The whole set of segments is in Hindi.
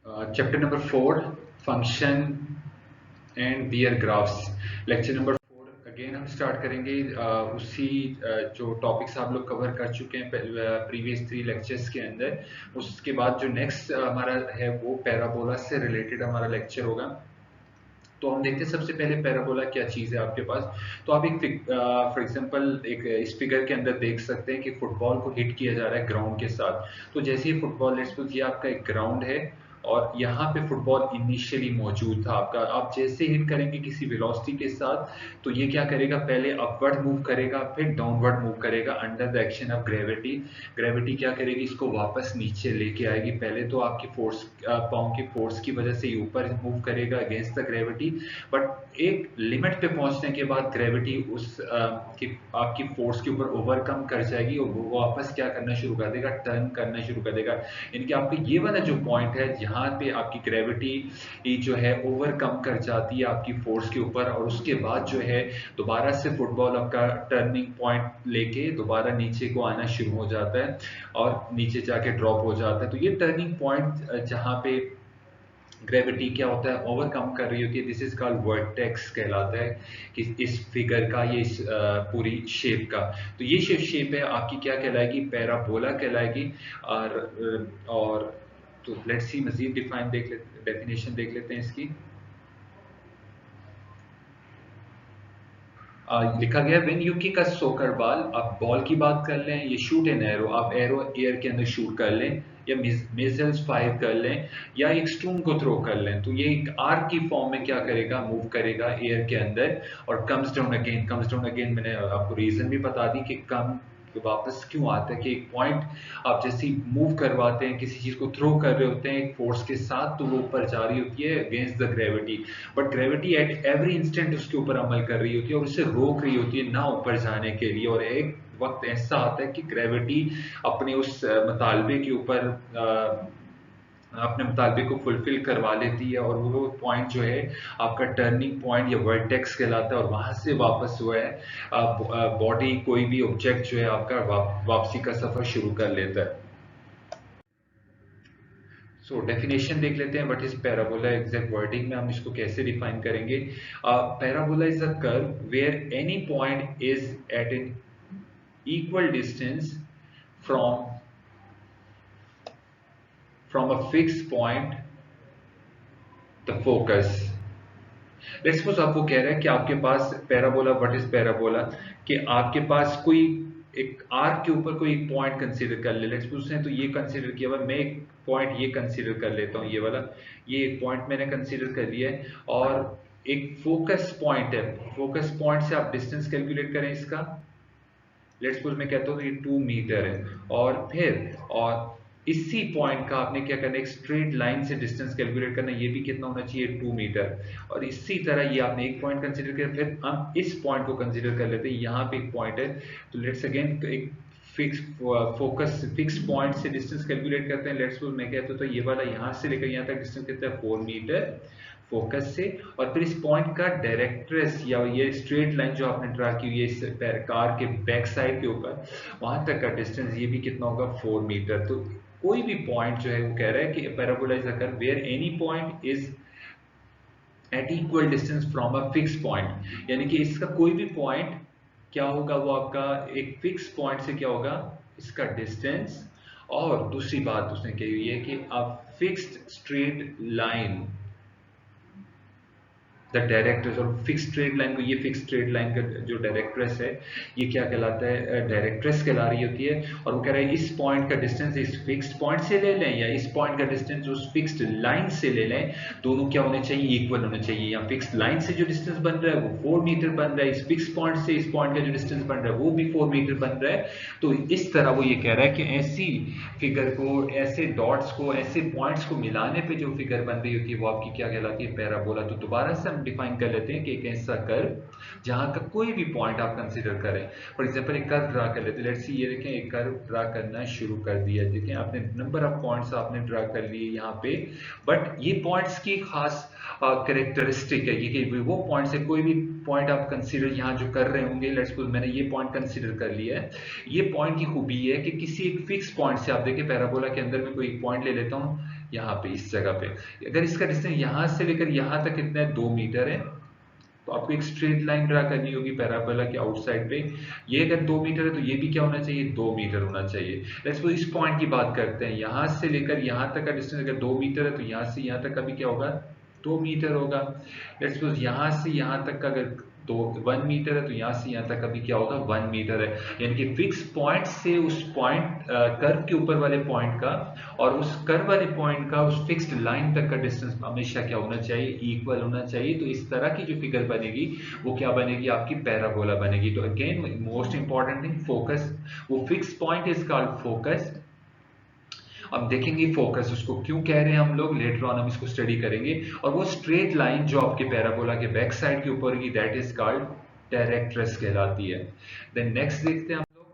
Chapter number 4 function and their graphs. Lecture number 4 again हम स्टार्ट करेंगे उसी जो टॉपिक्स आप लोग कवर कर चुके हैं प्रीवियस 3 लेक्चर्स के अंदर। उसके बाद जो नेक्स्ट हमारा है वो पैराबोला से रिलेटेड हमारा लेक्चर होगा। तो हम देखते हैं सबसे पहले पैराबोला क्या चीज़ है आपके पास। तो आप एक फॉर एग्जांपल एक इस फिगर के अंदर देख सकते हैं कि फुटबॉल को हिट किया जा रहा है ग्राउंड के साथ। तो जैसे ही फुटबॉल, लेट्स सपोज ये आपका एक ग्राउंड है और यहाँ पे फुटबॉल इनिशियली मौजूद था आपका। आप जैसे हिट करेंगे किसी वेलोसिटी के साथ तो ये क्या करेगा, पहले अपवर्ड मूव करेगा फिर डाउनवर्ड मूव करेगा under the action of gravity. Gravity क्या करेगी, इसको वापस नीचे लेके आएगी। पहले तो आपकी फोर्स, पाँव की फोर्स की वजह से ये ऊपर मूव करेगा अगेंस्ट द ग्रेविटी, बट एक लिमिट पे पहुंचने के बाद ग्रेविटी आपकी फोर्स के ऊपर ओवरकम कर जाएगी और वो वापस क्या करना शुरू कर देगा, टर्न करना शुरू कर देगा। इनके आपके ये वाला जो पॉइंट है यहाँ पे आपकी ग्रेविटी जो है ओवरकम कर जाती है आपकी फोर्स के ऊपर, और उसके बाद जो है दोबारा से फुटबॉल आपका टर्निंग पॉइंट लेके दोबारा नीचे को आना शुरू हो जाता है और नीचे जाके ड्रॉप हो जाता है। तो ये टर्निंग पॉइंट जहाँ पे ग्रेविटी क्या होता है ओवरकम कर रही होती है, दिस इज कॉल्ड वर्टेक्स कहलाता है कि इस फिगर का, ये इस पूरी शेप का। तो ये शेप है आपकी क्या कहलाएगी, पैराबोला कहलाएगी। और तो लेट्स सी मजीद डेफिनेशन देख लेते हैं इसकी। लिखा गया व्हेन यू किक अ सोकर बॉल, आप बॉल की बात कर लें, ये शूट एन एरो, आप एरो एयर के अंदर शूट कर लें या मिसाइल्स फायर कर लें या एक स्टोन को थ्रो कर लें, तो ये एक आर्क की फॉर्म में क्या करेगा, मूव करेगा एयर के अंदर और comes down again. Comes down again मैंने आपको रीजन भी बता दी कि कम वापस क्यों आता है कि एक पॉइंट आप जैसे मूव करवाते हैं, किसी चीज को थ्रो कर रहे होते हैं एक फोर्स के साथ, तो वो ऊपर जा रही होती है against the gravity, but gravity at every instant उसके ऊपर अमल कर रही होती है और उसे रोक रही होती है ना ऊपर जाने के लिए। और एक वक्त ऐसा आता है कि ग्रेविटी अपने उस मुतालबे के ऊपर अपने मुतालबे को फुलफिल करवा लेती है और वो पॉइंट जो है आपका टर्निंग पॉइंट या वर्टेक्स कहलाता है, और वहां से वापस जो है बॉडी, कोई भी ऑब्जेक्ट जो है आपका वापसी का सफर शुरू कर लेता है। सो डेफिनेशन देख लेते हैं what is parabola. Exact wording में हम इसको कैसे डिफाइन करेंगे। Parabola is a curve where any point is at an equal distance from a fixed point the focus। Let's suppose आपको कह रहा है कि आपके पास पैराबोला, व्हाट इज पैराबोला, कि आपके पास कोई एक आर्क के ऊपर कोई एक पॉइंट कंसीडर कर ले। लेट्स सपोज उसने तो ये कंसीडर किया हुआ, मैं एक पॉइंट ये कंसीडर कर लेता हूँ, ये वाला, ये एक पॉइंट मैंने कंसीडर कर लिया है और एक फोकस पॉइंट है। फोकस पॉइंट से आप डिस्टेंस कैलकुलेट करें इसका। लेट्स सपोज मैं कहता हूँ ये 2 मीटर है और इसी पॉइंट का आपने क्या करना है, एक स्ट्रेट लाइन से डिस्टेंस कैलकुलेट करना है, ये भी कितना होना चाहिए, 2 मीटर। और इसी तरह ये आपने एक पॉइंट कंसीडर किया, फिर हम इस पॉइंट को कंसीडर कर लेते हैं, यहाँ पे एक पॉइंट है। तो लेट्स अगेन एक फिक्स पॉइंट से डिस्टेंस कैलकुलेट करते हैं। लेट्स सपोज मैं कहता हूँ तो ये वाला यहाँ से लेकर यहाँ तक डिस्टेंस कितना है, 4 मीटर फोकस से। और फिर इस पॉइंट का डायरेक्ट्रेस या ये स्ट्रेट लाइन जो आपने ड्रा की हुई है इस कार के बैक साइड के ऊपर, वहां तक का डिस्टेंस ये भी कितना होगा, 4 मीटर। तो कोई भी पॉइंट जो है वो कह रहा है कि parabola is a curve where any point is at equal distance from a fix point, यानी कि इसका कोई भी पॉइंट क्या होगा, वो आपका एक फिक्स पॉइंट से क्या होगा, इसका डिस्टेंस। और दूसरी बात उसने कही हुई है कि a fixed straight line the directress, और फिक्स स्ट्रेट लाइन को, ये फिक्स स्ट्रेट लाइन का जो डायरेक्ट्रेस है ये क्या कहलाता है, डायरेक्ट्रेस कहला रही होती है। और वो कह रहा है इस पॉइंट का डिस्टेंस इस फिक्स्ड पॉइंट से ले लें या इस पॉइंट का डिस्टेंस उस फिक्स्ड लाइन से ले लें, दोनों क्या होने चाहिए, इक्वल होने चाहिए। या फिक्स्ड लाइन से जो डिस्टेंस बन रहा है वो 4 मीटर बन रहा है, इस फिक्स पॉइंट से इस पॉइंट का जो डिस्टेंस बन रहा है वो भी 4 मीटर बन रहा है। तो इस तरह वो ये कह रहा है कि ऐसी फिगर को, ऐसे डॉट्स को, ऐसे पॉइंट्स को मिलाने पे जो फिगर बन रही होती है वो आपकी क्या कहलाती है, पैराबोला। तो दोबारा से हम डिफाइन कर लेते हैं कि एक ऐसा कर्व जहां का कोई भी पॉइंट आप कंसीडर करें। फॉर एग्जांपल एक कर्व ड्रा कर लेते हैं। लेट्स सी ये देखें, एक कर्व ड्रा करना शुरू कर दिया, देखें आपने नंबर ऑफ पॉइंट्स आपने ड्रा कर लिए यहाँ पे, बट ये पॉइंट्स की खास कैरेक्टरिस्टिक है ये कि वो पॉइंट से कोई भी पॉइंट आप कंसीडर यहाँ जो कर रहे होंगे, लेट्स सपोज मैंने ये पॉइंट कंसीडर कर लिया है। ये पॉइंट की खूबी है कि किसी एक फिक्स पॉइंट से, आप देखिए पैराबोला के अंदर में कोई एक पॉइंट ले लेता हूँ, यहाँ पे इस जगह पे। अगर इसका डिस्टेंस यहाँ से लेकर यहाँ तक कितना है, 2 मीटर है, तो आपको एक स्ट्रेट लाइन ड्रा करनी होगी पैराबोला के आउटसाइड पे। ये अगर 2 मीटर है तो ये भी क्या होना चाहिए, 2 मीटर होना चाहिए। लेट्स सपोज इस पॉइंट की बात करते हैं, यहाँ से लेकर यहाँ तक का डिस्टेंस अगर 2 मीटर है तो यहाँ से यहाँ तक का भी क्या होगा, 2 मीटर होगा। लेट्स सपोज यहाँ से यहाँ तक का अगर 1 मीटर है तो यहाँ से यहाँ तक का भी क्या होगा, 1 मीटर है। यानी कि फिक्स पॉइंट से उस पॉइंट कर्व के ऊपर वाले पॉइंट का और उस कर्व वाले पॉइंट का उस फिक्स्ड लाइन तक का डिस्टेंस हमेशा क्या होना चाहिए, इक्वल होना चाहिए। तो इस तरह की जो फिगर बनेगी वो क्या बनेगी, आपकी पैराबोला बनेगी। तो again most important thing, focus. वो fix point is called focus. अब देखेंगे फोकस उसको क्यों कह रहे हैं हम लोग, लेटर ऑन हम इसको स्टडी करेंगे। और वो स्ट्रेट लाइन जो आपके पैराबोला के बैक साइड के ऊपर की, दैट इज कॉल्ड डायरेक्ट्रिस कहलाती है। देन नेक्स्ट देखते हैं हम लोग।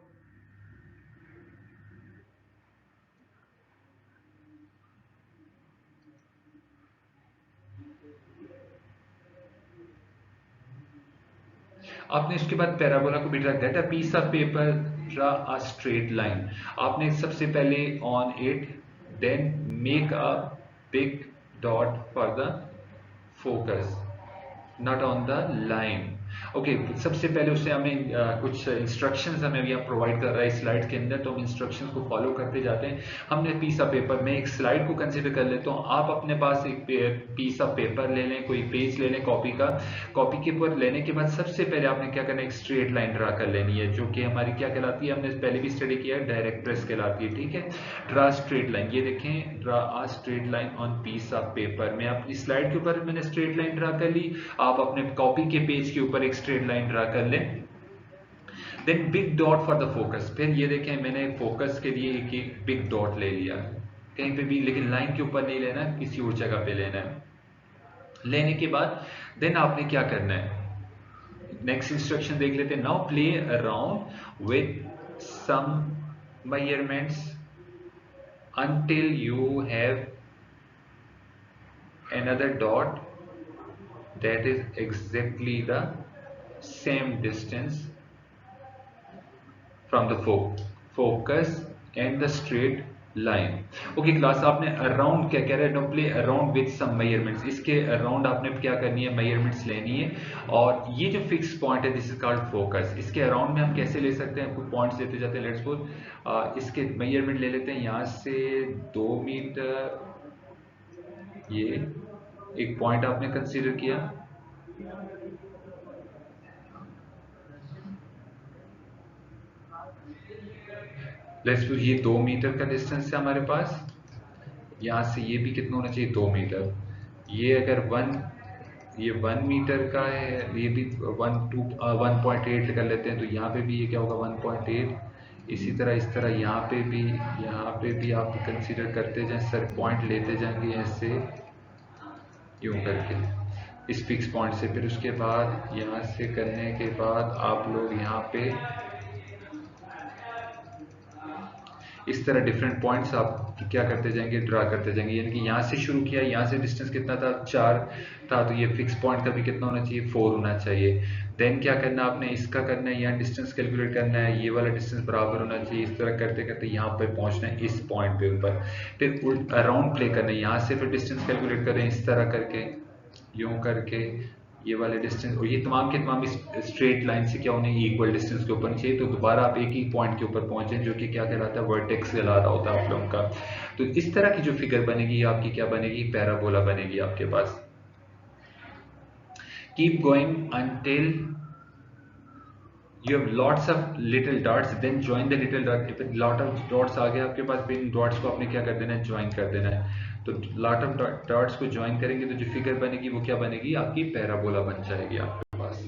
आपने इसके बाद पैराबोला को भी draw, get a piece of paper, draw a straight line. आपने सबसे पहले on it, then make a big dot for the focus, not on the line. Okay, सबसे पहले उससे हमें कुछ इंस्ट्रक्शंस हमें यहाँ प्रोवाइड कर रहा है स्लाइड के अंदर, तो हम इंस्ट्रक्शंस को फॉलो करते जाते हैं। हमने पीस ऑफ पेपर में एक स्लाइड को कंसिडर कर लेता हूँ। आप अपने पास एक पीस ऑफ पेपर ले लें, कोई पेज ले लें कॉपी का। कॉपी के ऊपर लेने के बाद सबसे पहले आपने क्या करना है, एक स्ट्रेट लाइन ड्रा कर लेनी है, जो कि हमारी क्या कहलाती है, हमने पहले भी स्टडी किया है, डायरेक्ट्रिस कहलाती है। ठीक है, ड्रा स्ट्रेट लाइन। ये देखें, draw a straight line on piece of paper. मैं अपनी स्लाइड के ऊपर मैंने स्ट्रेट लाइन ड्रा कर ली, आप अपने कॉपी के पेज के ऊपर एक स्ट्रेट लाइन ड्रा कर लें। Then big dot for the focus. फिर ये देखें, मैंने फोकस के लिए एक बिग डॉट ले लिया कहीं पे भी, लेकिन लाइन के ऊपर नहीं लेना, किसी और जगह पे लेना है। लेने के बाद देन आपने क्या करना है, नेक्स्ट इंस्ट्रक्शन देख लेते हैं। Now play around with some measurements until you have another dot that is exactly the same distance from the focus and the straight line. Okay class, आपने अराउंड क्या कह रहे हैं, now play around with some measurements. इसके अराउंड आपने क्या करनी है, मेजरमेंट्स लेनी है। और ये जो फिक्स पॉइंट है, दिस इज कॉल्ड फोकस। इसके अराउंड में हम कैसे ले सकते हैं, कुछ पॉइंट्स लेते जाते हैं। लेट्स सपोज इसके मेजरमेंट ले लेते हैं, यहाँ से 2 मीटर, ये एक पॉइंट आपने कंसीडर किया। लेट्स सपोज ये 2 मीटर का डिस्टेंस है हमारे पास, यहाँ से ये भी कितना होना चाहिए, 2 मीटर। ये अगर 1 मीटर का है, ये भी 1.8 कर लेते हैं, तो यहाँ पे भी ये क्या होगा, 1.8। इसी तरह इस तरह यहाँ पे भी आप कंसीडर करते जाएं, सर पॉइंट लेते जाएंगे ऐसे यूं करके इस फिक्स पॉइंट से। फिर उसके बाद यहाँ से करने के बाद आप लोग यहाँ पे इस तरह डिफरेंट पॉइंट्स आप क्या करते जाएंगे, ड्रा करते जाएंगे। यानी कि यहाँ से शुरू किया, यहाँ से डिस्टेंस कितना था, 4 था, तो ये फिक्स पॉइंट का भी कितना होना चाहिए, 4 होना चाहिए। देन क्या करना आपने, इसका करना है, यहाँ डिस्टेंस कैलकुलेट करना है, ये वाला डिस्टेंस बराबर होना चाहिए। इस तरह करते करते यहाँ पे पहुंचना है, इस पॉइंट पे ऊपर। फिर अराउंड प्ले करना है, यहाँ से फिर डिस्टेंस कैलकुलेट करें, इस तरह करके, यूं करके ये वाले डिस्टेंस, और ये तमाम के तमाम इस स्ट्रेट लाइन से क्या होने, इक्वल डिस्टेंस के ऊपर चाहिए। तो दोबारा आप एक ही पॉइंट के ऊपर पहुंचे, जो कि क्या कहलाता है, वर्टेक्स कहला रहा होता है आप लोगों का। तो इस तरह की जो फिगर बनेगी आपकी, क्या बनेगी, पैराबोला बनेगी आपके पास। Keep going until you have lots of little dots, then join the little dot। if lot of dots आ गए आपके पास, फिर इन dots को आपने क्या कर देना है, ज्वाइन कर देना है। तो lot of dots को ज्वाइन करेंगे तो जो फिगर बनेगी वो क्या बनेगी, आपकी पैराबोला बन जाएगी आपके पास।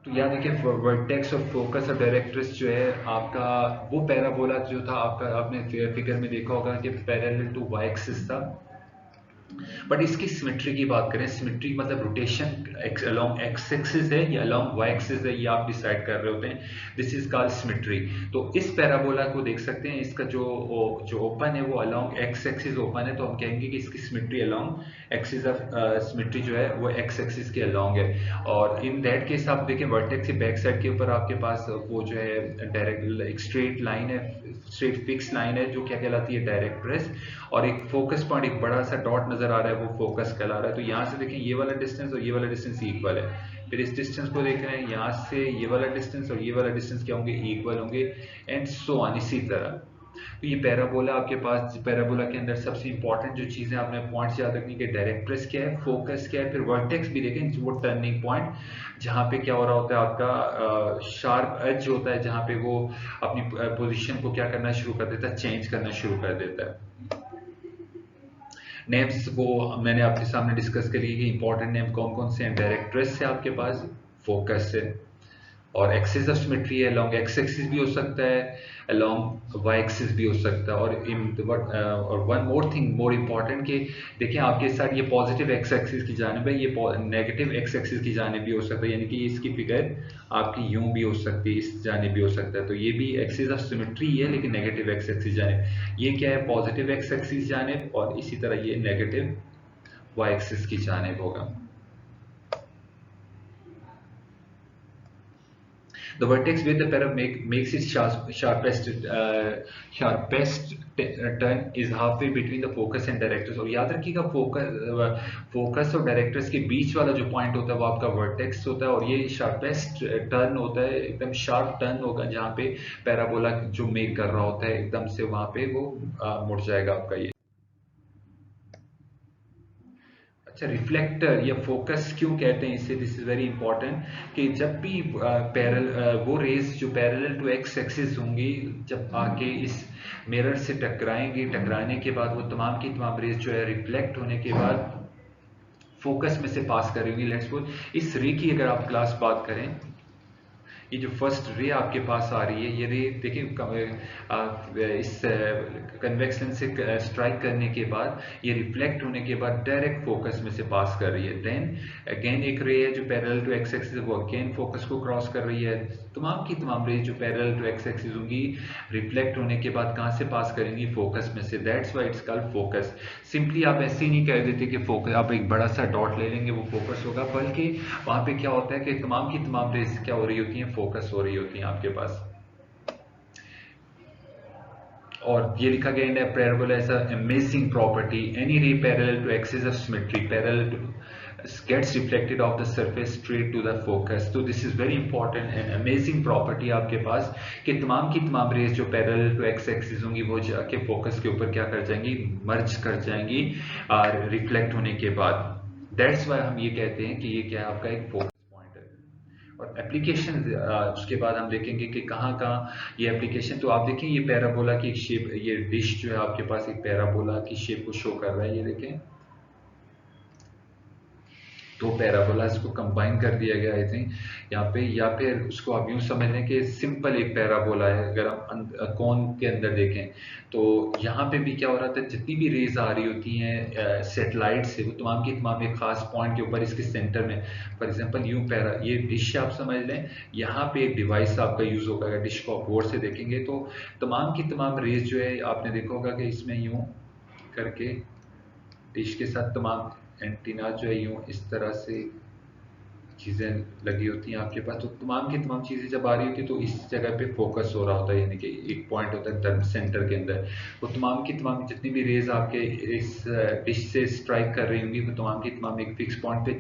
तो याद रखिए, वर्टेक्स और फोकस और डायरेक्ट्रिस जो है आपका, वो पैराबोला जो था आपका, आपने फिगर में देखा होगा कि पैरेलल टू वाई एक्सिस था। बट इसकी सिमेट्री की बात करें, सिमेट्री मतलब रोटेशन अलोंग एक्स एक्सिस है या अलोंग वाई एक्सिस है, ये आप डिसाइड कर रहे होते हैं। This is called symmetry. तो इस पैराबोला को देख सकते हैं, इसका जो ओपन है वो अलोंग एक्स एक्सिस ओपन है, तो हम कहेंगे कि इसकी symmetry along axis of symmetry जो है वो एक्स एक्सिस के अलोंग है। और इन दैट केस आप देखें वर्टेक्स के बैक साइड के ऊपर आपके पास वो जो है डायरेक्ट एक स्ट्रेट लाइन है, स्ट्रेट फिक्स लाइन है, जो क्या कहलाती है डायरेक्ट्रिस। और एक फोकस पॉइंट, एक बड़ा सा डॉट नजर आ रहा है, वो फोकस कहला रहा है। तो यहाँ से देखें ये वाला डिस्टेंस और ये वाला डिस्टेंस इक्वल है। फिर इस डिस्टेंस को देख रहे हैं, यहाँ से ये वाला डिस्टेंस और ये वाला डिस्टेंस क्या होंगे, इक्वल होंगे, एंड सो ऑन इसी तरह। तो ये पैराबोला आपके पास, पैराबोला के अंदर सबसे इंपॉर्टेंट जो चीजें आपने पॉइंट्स याद रखनी कि डायरेक्ट्रिस क्या है, फोकस क्या है, फिर वर्टेक्स भी देखें, वो टर्निंग पॉइंट जहाँ पे क्या हो रहा होता है, आपका शार्प एज होता है, जहाँ पे वो अपनी पोजीशन को क्या करना शुरू कर देता है, चेंज करना शुरू कर देता है। नेम्स वो मैंने आपके सामने डिस्कस करी कि इंपॉर्टेंट नेम कौन कौन से हैं। डायरेक्ट्रिस है आपके पास, फोकस है, और एक्सिस ऑफ सिमेट्री है, अलोंग एक्स एक्सिस भी हो सकता है, अलोंग वाई एक्सिस भी हो सकता है। और one more thing more important कि देखिए आपके साथ ये पॉजिटिव एक्स एक्सिस की जानिब है, ये नेगेटिव एक्स एक्सिस की जानिब भी हो सकता है, यानी कि इसकी फिगर आपकी यूं भी हो सकती है, इस जानिब भी हो सकता है। तो ये भी एक्सिस ऑफ सिमेट्री है, लेकिन नेगेटिव एक्स एक्सिस जानिब। ये क्या है, पॉजिटिव एक्स एक्सिस जानिब, और इसी तरह ये नेगेटिव वाई एक्सिस की जानिब होगा। The vertex where the para makes its sharpest turn is halfway between the focus and directress। और याद रखिएगा फोकस और डायरेक्टर्स के बीच वाला जो पॉइंट होता है वो आपका वर्टेक्स होता है, और ये शार्पेस्ट टर्न होता है, एकदम शार्प टर्न होगा जहाँ पे पैराबोला जो मेक कर रहा होता है एकदम से वहां पे वो मुड़ जाएगा आपका ये। अच्छा, रिफ्लेक्टर या फोकस क्यों कहते हैं इसे, दिस इज वेरी इंपॉर्टेंट कि जब भी वो रेज जो पैरेलल टू एक्स एक्सिस होंगी, जब आके इस मिरर से टकराएंगी, टकराने के बाद वो तमाम की तमाम रेज जो है रिफ्लेक्ट होने के बाद फोकस में से पास करेंगी। लेट्स सपोज इस रे की अगर आप क्लास बात करें, ये जो फर्स्ट रे आपके पास आ रही है, ये रे देखिए इस कन्वेक्स लेंस से स्ट्राइक करने के बाद ये रिफ्लेक्ट होने के बाद डायरेक्ट फोकस में से पास कर रही है। देन अगेन एक रे है जो पैरेलल टू एक्स एक्सिस, वो अगेन फोकस को क्रॉस कर रही है। तमाम की तमाम रे जो पैरेलल टू एक्स एक्सिस होंगी, रिफ्लेक्ट होने के बाद कहाँ से पास करेंगी, फोकस में से। That's why it's called focus. Simply आप ऐसे ही नहीं कह देते कि फोकस, आप एक बड़ा सा डॉट ले लेंगे वो फोकस होगा, बल्कि वहां पे क्या होता है कि तमाम की तमाम रेज क्या हो रही होती हैं, फोकस हो रही होती हैं आपके पास। और ये लिखा गया है parabola as amazing property, any ray parallel to axis of symmetry parallel to gets reflected off the surface straight to the focus। तो this is very important and amazing property आपके पास कि तमाम की तमाम रेज जो पैरेलल टू एक्स एक्सिस होंगी वो जाके फोकस के ऊपर क्या कर जाएंगी, मर्ज कर जाएंगी और रिफ्लेक्ट होने के बाद। दैट्स वाई हम ये कहते हैं कि ये क्या है, आपका एक फोकस पॉइंट है। और एप्लीकेशन उसके बाद हम देखेंगे कि कहाँ कहाँ ये एप्लीकेशन। तो आप देखें ये पैराबोला की एक शेप, ये डिश जो है आपके पास एक पैराबोला की शेप को शो कर रहा है, ये देखें दो पैराबोलास को कंबाइन कर दिया गया आई थिंक यहाँ पे, या फिर उसको आप यूं समझ लें कि सिंपल एक पैराबोला है। अगर हम कौन के अंदर देखें तो यहाँ पे भी क्या हो रहा था, जितनी भी रेज आ रही होती हैं सेटेलाइट से, वो तमाम की तमाम एक खास पॉइंट के ऊपर इसके सेंटर में, फॉर एग्जांपल यूं ये डिश आप समझ लें, यहाँ पे एक डिवाइस आपका यूज होगा। अगर डिश को आप गौर से देखेंगे तो तमाम की तमाम रेज जो है आपने देखा होगा कि इसमें यूं करके डिश के साथ तमाम एंटीना जो है यूं इस तरह से चीज़ें लगी होती हैं आपके पास। तो तमाम की तमाम चीज़ें जब आ रही होती है तो इस जगह पे फोकस हो रहा होता है, यानी कि एक पॉइंट होता है सेंटर के अंदर। वो तमाम की तमाम जितनी भी रेज आपके इस डिश से स्ट्राइक कर रही होंगी, वो तमाम की तमाम एक फिक्स पॉइंट पे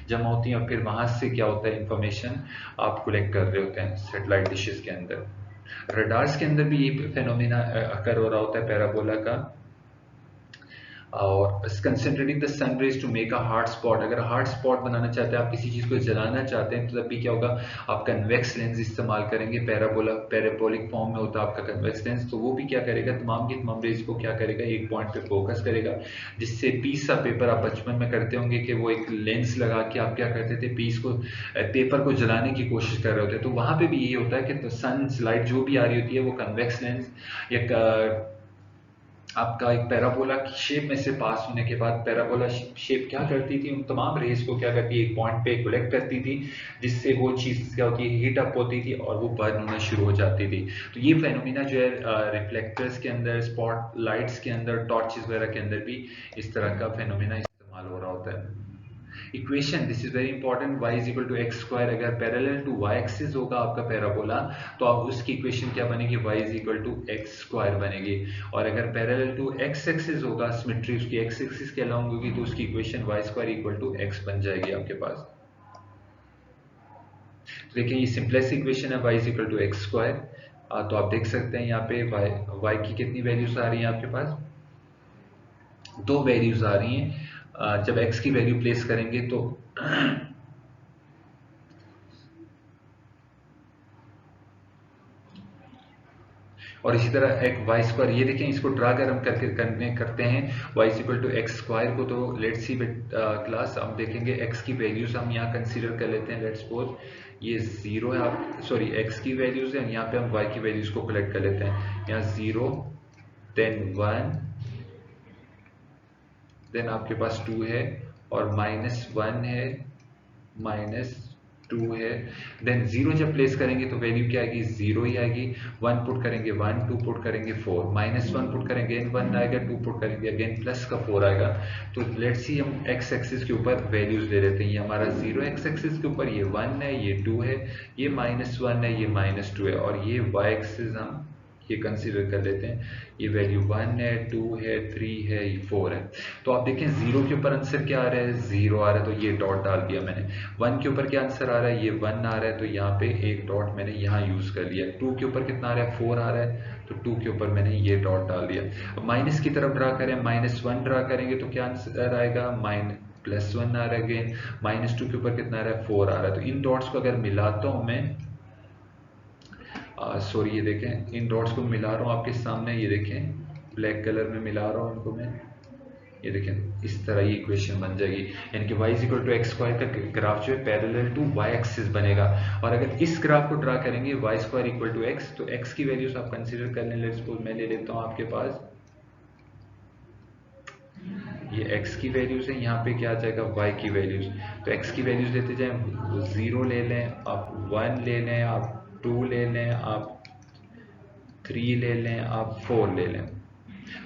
जमा होती हैं, और फिर वहां से क्या होता है, इंफॉर्मेशन आप कलेक्ट कर रहे होते हैं सेटेलाइट डिशेस के अंदर। रडार्स के अंदर भी ये फेनोमेना अकर हो रहा होता है पैराबोला का। और concentrating the sun rays to make a hard spot. अगर हार्ड स्पॉट बनाना चाहते हैं, आप किसी चीज को जलाना चाहते हैं, तो तब भी क्या होगा, आप कन्वेक्स लेंस इस्तेमाल करेंगे। पैराबोलिक फॉर्म में होता है आपका कन्वेक्स लेंस, तो वो भी क्या करेगा, तमाम की तमाम रेज को क्या करेगा, एक पॉइंट पे फोकस करेगा। जिससे पीस ऑफ पेपर, आप बचपन में करते होंगे कि वो एक लेंस लगा के आप क्या करते थे, पीस को पेपर को जलाने की कोशिश कर रहे होते। तो वहां पे भी यही होता है कि सन लाइट जो भी आ रही होती है वो कन्वेक्स लेंस या आपका एक पैराबोला की शेप में से पास होने के बाद पैराबोला शेप क्या करती थी, उन तमाम रेस को क्या करती है, एक पॉइंट पे कलेक्ट करती थी, जिससे वो चीज़ क्या होती है, हीट अप होती थी और वो बर्न होना शुरू हो जाती थी। तो ये फेनोमिना जो है रिफ्लेक्टर्स के अंदर, स्पॉट लाइट्स के अंदर, टॉर्चेस वगैरह के अंदर भी इस तरह का फेनोमिना इस्तेमाल हो रहा होता है। Equation, this is very important, y is equal to x square, अगर पैरेलल टू y एक्सिस होगा आपका पैराबोला तो आप उसकी इक्वेशन क्या बनेगी, y is equal to x square बनेगी। और अगर पैरेलल टू x एक्सिस होगा, सिमेट्री उसकी x एक्सिस के अलाउंग होगी, तो उसकी equation y square equal to x बन जाएगी आपके पास। तो देखिए ये सिंपलेस्ट इक्वेशन है, y is equal to x square. तो आप देख सकते हैं यहाँ पे y की कितनी वैल्यूज आ रही हैं आपके पास, दो वैल्यूज आ रही हैं। जब x की वैल्यू प्लेस करेंगे तो और इसी तरह एक वाई स्क्वायर, ये देखें इसको ड्रा कर हम करते हैं y equal to x square को। तो लेट्स सी क्लास, हम देखेंगे एक्स की वैल्यूज हम यहाँ कंसीडर कर लेते हैं। लेट्स सपोज ये जीरो है, आप सॉरी एक्स की वैल्यूज है, यहाँ पे हम वाई की वैल्यूज को कलेक्ट कर लेते हैं। यहाँ जीरो, देन वन, देन आपके पास टू है, और माइनस वन है, माइनस टू है। देन जीरो जब प्लेस करेंगे तो वैल्यू क्या आएगी, जीरो ही आएगी। वन पुट करेंगे वन, टू पुट करेंगे फोर, माइनस वन पुट करेंगे अगेन वन आएगा, टू पुट करेंगे अगेन प्लस का फोर आएगा। तो लेट्स सी हम एक्स एक्सिस के ऊपर वैल्यूज ले लेते हैं। ये हमारा जीरो एक्स एक्सिस के ऊपर ये वन है, ये टू है, ये माइनस वन है, ये माइनस टू है, और ये वाई एक्सिस हम ये कंसीडर कर लेते हैं। ये वैल्यू वन है, टू है, थ्री है, ये फोर है। तो आप देखें जीरो के ऊपर आंसर क्या आ रहा है, जीरो आ रहा है, तो ये डॉट डाल दिया मैंने। वन के ऊपर क्या आंसर आ रहा है, ये वन आ रहा है, तो यहाँ पे एक डॉट मैंने यहाँ यूज कर लिया। टू के ऊपर कितना आ रहा है, फोर आ रहा है, तो टू के ऊपर मैंने ये डॉट डाल दिया। अब माइनस की तरफ ड्रा करें, माइनस वन ड्रा करेंगे तो क्या आंसर आएगा, प्लस वन आ रहा है अगेन। माइनस टू के ऊपर कितना आ रहा है, फोर आ रहा है। तो इन डॉट्स को अगर मिलाता हूं मैं, सॉरी ये देखें, इन डॉट्स को मिला रहा हूँ आपके सामने, ये देखें ब्लैक कलर में मिला रहा हूँ इनको मैं, ये देखें इस तरह ये इक्वेशन बन जाएगी। यानी कि y equal to x square का ग्राफ जो है पैरेलल टू y एक्सिस बनेगा। और अगर इस ग्राफ को ड्रा करेंगे y square equal to x, तो x की वैल्यूज आप कंसीडर कर लें। लेट्स सपोज मैं ले लेता हूँ आपके पास ये x की वैल्यूज है, यहाँ पे क्या आ जाएगा, y की वैल्यूज। तो x की वैल्यूज लेते जाएं, जीरो ले लें आप, वन ले लें आप, टू ले लें आप, थ्री ले लें आप, फोर ले लें।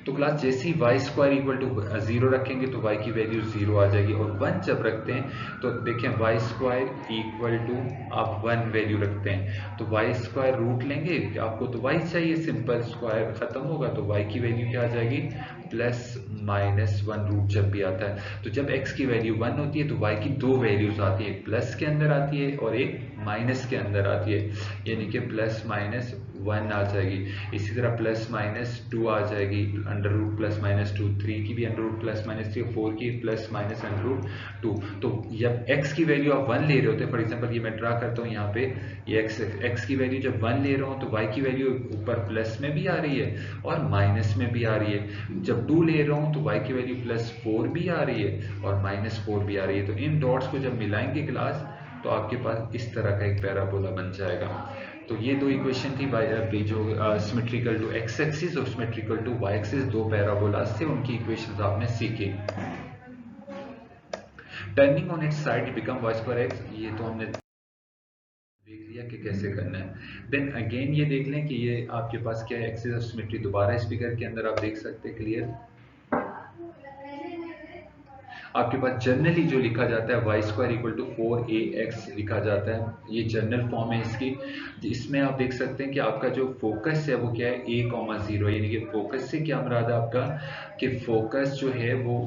तो क्लास जैसे ही y square equal to zero रखेंगे तो वाई की वैल्यू जीरो आ जाएगी। और वन जब रखते हैं तो देखें वाई स्क्वायर इक्वल टू आप वन वैल्यू रखते हैं तो वाई स्क्वायर रूट लेंगे, आपको तो वाई चाहिए, सिंपल स्क्वायर खत्म होगा तो वाई की वैल्यू क्या आ जाएगी, प्लस माइनस वन रूट जब भी आता है। तो जब x की वैल्यू वन होती है तो y की दो वैल्यूज आती है, एक प्लस के अंदर आती है और एक माइनस के अंदर आती है, यानी कि प्लस माइनस वन आ जाएगी। इसी तरह प्लस माइनस टू आ जाएगी, under root plus minus two, three की भी under root plus minus three, four की plus minus under root two. तो जब x की वैल्यू आप वन ले रहे होते हैं, फॉर एग्जाम्पल ये मैं ड्रा करता हूँ यहाँ पे, ये x की वैल्यू जब वन ले रहा हूँ तो y की वैल्यू ऊपर प्लस में भी आ रही है और माइनस में भी आ रही है। जब टू ले रहा हूँ तो y की वैल्यू प्लस फोर भी आ रही है और माइनस फोर भी आ रही है। तो इन डॉट्स को जब मिलाएंगे क्लास तो आपके पास इस तरह का एक पैराबोला बन जाएगा। तो ये दो इक्वेशन थी जो सिमेट्रिकल टू एक्स एक्सिस और सिमेट्रिकल टू वाई एक्सिस, दो पैराबोला से उनकी इक्वेशंस आपने सीखी। Turning on its side become y square x, ये तो हमने देख लिया कि कैसे करना है। देन अगेन ये देख लें कि ये आपके पास क्या है, एक्सिस ऑफ सिमेट्री दोबारा इस फिगर के अंदर आप देख सकते हैं क्लियर। आपके पास जनरली जो लिखा जाता है y square equal to four a x लिखा जाता है, ये जनरल फॉर्म है इसकी। इसमें आप देख सकते हैं कि आपका जो फोकस है वो क्या है, ए कॉमा जीरो, यानी कि फोकस से क्या मुराद है आपका, कि फोकस जो है वो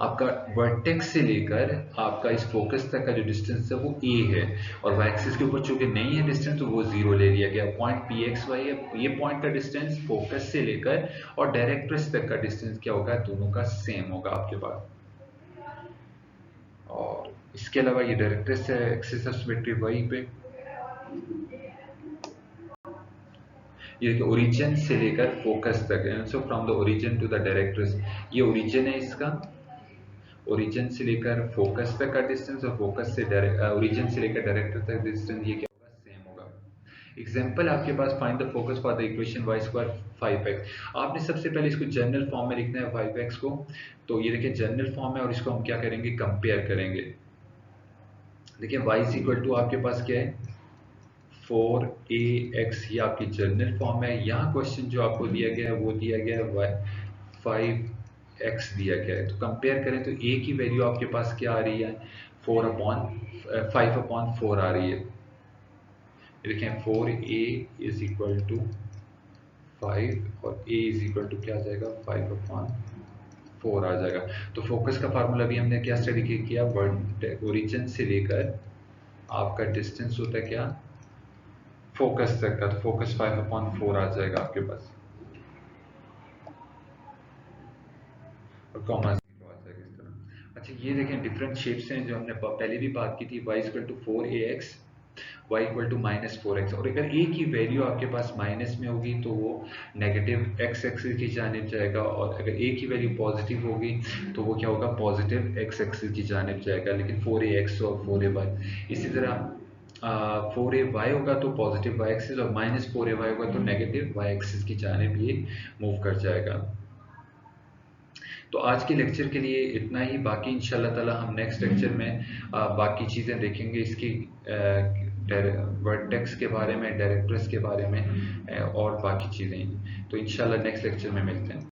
आपका वर्टेक्स से लेकर आपका इस फोकस तक का जो डिस्टेंस है वो ए है, और वाई एक्सिस के ऊपर चूंकि नहीं है डिस्टेंस तो वो जीरो ले लिया गया। पॉइंट पी एक्स वाई है, ये पॉइंट का डिस्टेंस फोकस से लेकर और डायरेक्ट्रिक्स तक का डिस्टेंस क्या होगा, दोनों का सेम होगा आपके पास। और इसके अलावा ये डायरेक्ट्रिक्स है, एक्सिस ऑफ सिमेट्री वही पे, ये ओरिजिन से लेकर फोकस तक है, so from the origin to the directrix, ये ओरिजिन है इसका, ओरिजिन से लेकर फोकस तक का डिस्टेंस और फोकस से ओरिजिन से लेकर डायरेक्टर तक डिस्टेंस ये क्या होगा, सेम होगा। एग्जाम्पल आपके पास find the focus for the equation y square 5x। आपने सबसे पहले इसको जनरल फॉर्म में लिखना है 5x को। तो ये देखिए जनरल फॉर्म है और इसको हम क्या करेंगे, कंपेयर करेंगे। देखिए y इज इक्वल टू आपके पास क्या है 4ax, ये आपकी जनरल फॉर्म है। यहाँ क्वेश्चन जो आपको दिया गया है वो दिया गया है 5x दिया गया है। तो कंपेयर करें तो a की वैल्यू आपके पास क्या आ रही है 5/4 आ रही है। देखें 4a इज इक्वल टू 5 और a इज इक्वल टू क्या आ जाएगा 5/4 आ जाएगा। तो फोकस का फार्मूला भी हमने क्या स्टडी किया, ओरिजिन से लेकर आपका डिस्टेंस होता है क्या फोकस तक का। तो फोकस 5/4 आ जाएगा आपके पास और कॉमा 0 आ जाएगा इस तरह। अच्छा ये देखें डिफरेंट शेप्स हैं जो हमने पहले भी बात की थी, y equal to 4ax, y equal to -4x। और अगर a की वैल्यू आपके पास माइनस में होगी तो वो नेगेटिव x एक्सिस की जानिब जाएगा, और अगर a की वैल्यू पॉजिटिव होगी तो वो क्या होगा पॉजिटिव x एक्सिस की जानिब जाएगा। लेकिन 4ax और 4ay इसी तरह 4ay होगा तो पॉजिटिव y एक्सिस और -4ay होगा तो नेगेटिव y एक्सिस की जानिब ये मूव कर जाएगा। तो आज के लेक्चर के लिए इतना ही। बाकी इंशाल्लाह ताला हम नेक्स्ट लेक्चर में बाकी चीज़ें देखेंगे, इसकी वर्टेक्स के बारे में, डायरेक्टर्स के बारे में और बाकी चीज़ें। तो इंशाल्लाह नेक्स्ट लेक्चर में मिलते हैं।